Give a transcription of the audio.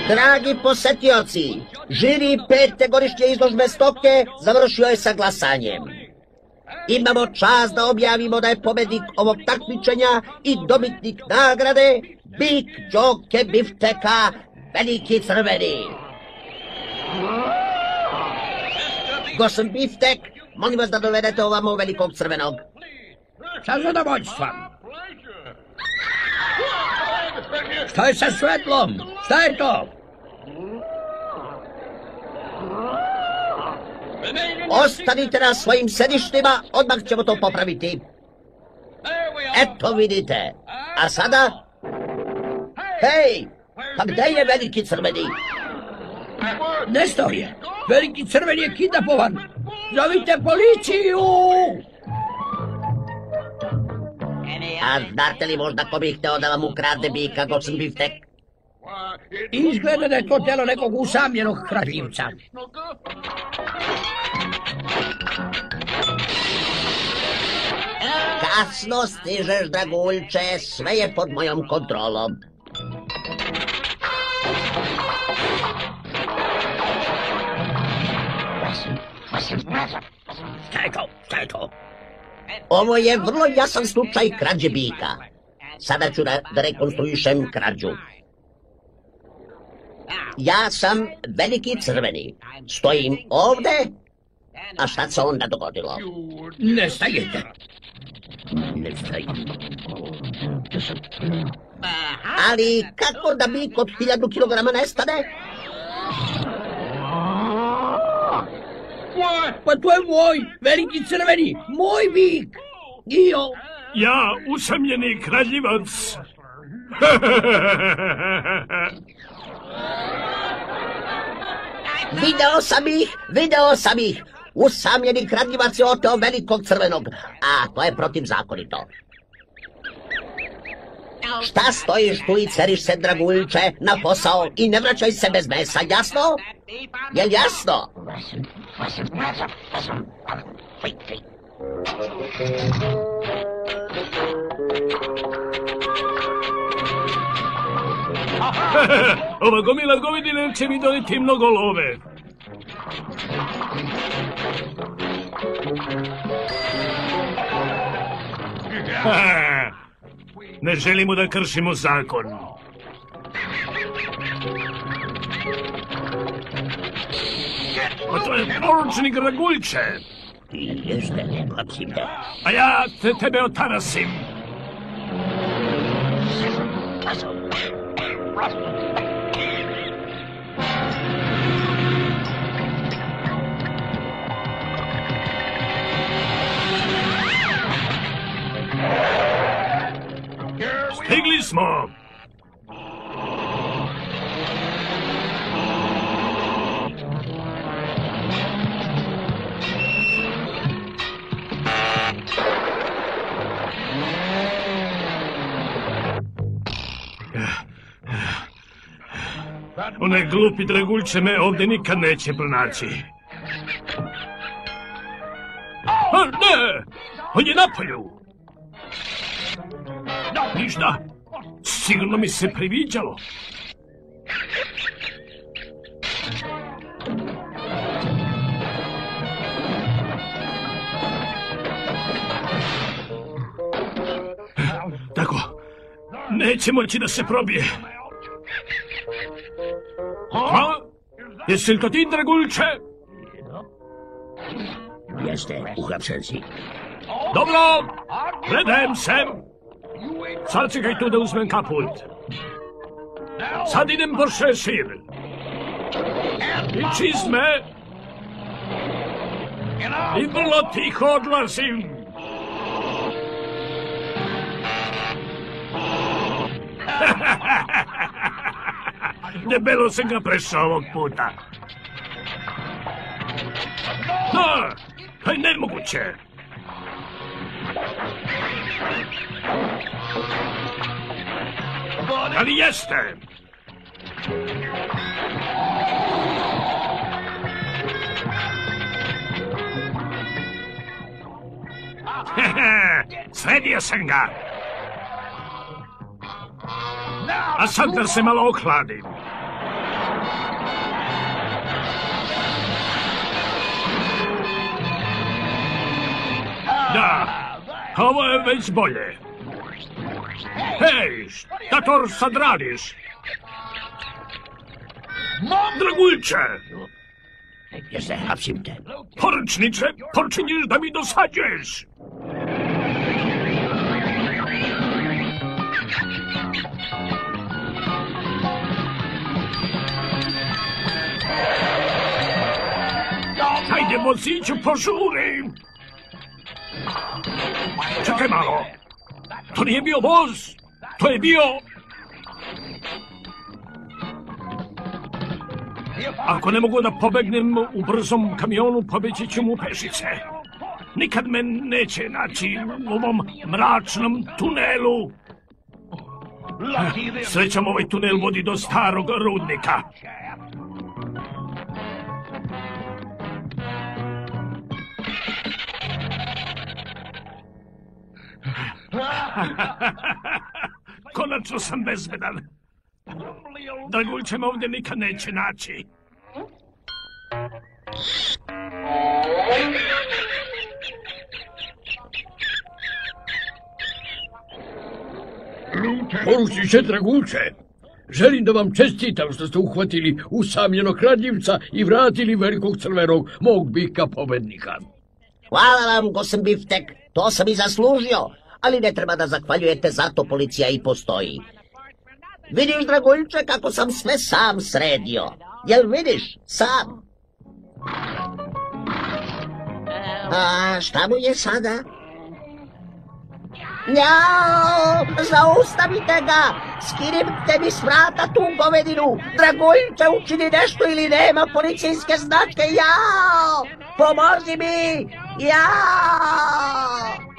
Dragi posetioci, žiri 5. godišnje izložbe stoke završio je sa glasanjem. Imamo čast da objavimo da je pobednik ovog takmičenja i dobitnik nagrade Bik Đoke Bifteka Veliki Crveni. Gošen Biftek, molim vas da dovedete ovamo Velikog Crvenog. Sa zadovoljstvom. Šta je sa svetlom? Šta je to? Ostanite na svojim sedištima, odmah ćemo to popraviti. Eto vidite. A sada? Hej, pa gde je Veliki Crveni? Nestao je. Veliki Crveni je kidnapovan. Zovite policiju! A znate li možda ko bih hteo da vam ukrade bika, Gošen Biftek? Izgleda da je to telo nekog usamljenog kradljivca. Kasno stižeš, draguljče, sve je pod mojom kontrolom. Šta je to? Šta je to? Ovo je vrlo jasan slučaj krađe bika. Sada ću da rekonstruišem krađu. Ja sam Veliki Crveni. Stojim ovde, a šta se onda dogodilo? Ne stajete. Ne stajete. Ali kako da bik od 1000 kilograma nestane? Pa to je moj, Veliki Crveni, moj bik. Ja, usamljeni kradljivac. Video sam ih. Usamljeni kradljivac je oteo Velikog Crvenog, a to je protivzakonito. Šta stojiš tu i ceriš se, draguljče, na posao i ne vraćaj se bez mesa, jasno? Jel jasno? Ova gomila govedine će mi doneti mnogo love. Ne želimo da kršimo zakon. Pa to je poručnik Draguljče. Ti jeste, hapsi me. A ja tebe otarasim. Stigli smo! Onaj glupi Draguljče me ovdje nikad neće pronaći. A ne! On je napolju! Ništa! Sigurno mi se priviđalo. Tako, neće moći da se probije. A? Jesi li to ti, Draguljče? Jeste, uhapšen si. Dobro, predajem se. Sad čekaj tu da uzmem kaput. Sad idem po šešir. I čizme. I vrlo tiho odlazim. Debelo sam ga prešao ovog puta. Da, to je nemoguće. Ali jeste. Sredio sam ga. A sad da se malo ohladim. Da, ovo je već bolje. Hej, šta to sad radiš? Draguljče! Jeste, hapsim te. Poručniče, počinješ da mi dosađuješ! Hajde, moziću, požuri! Čekaj malo! To nije bio voz! To je bio... Ako ne mogu da pobegnem u brzom kamionu, pobeći ću mu pešice. Nikad me neće naći u ovom mračnom tunelu. Srećom, ovaj tunel vodi do starog rudnika. Konačno sam bezbedan. Draguljče me ovdje nikad neće naći. Poručniče Draguljče, želim da vam čestitam što ste uhvatili usamljenog kradljivca i vratili velikog crvenog mog bika pobednika. Hvala vam, Gosen Biftek, to sam i zaslužio, ali ne treba da zahvaljujete, zato policija i postoji. Vidiš, Draguljče, kako sam sve sam sredio. Jel vidiš? Sam. A šta mu je sada? Njao, zaustavite ga! Skinite mi s vrata tu govedinu! Draguljče, učini nešto ili nema policijske značke! Jao! Pomozi mi! Jao!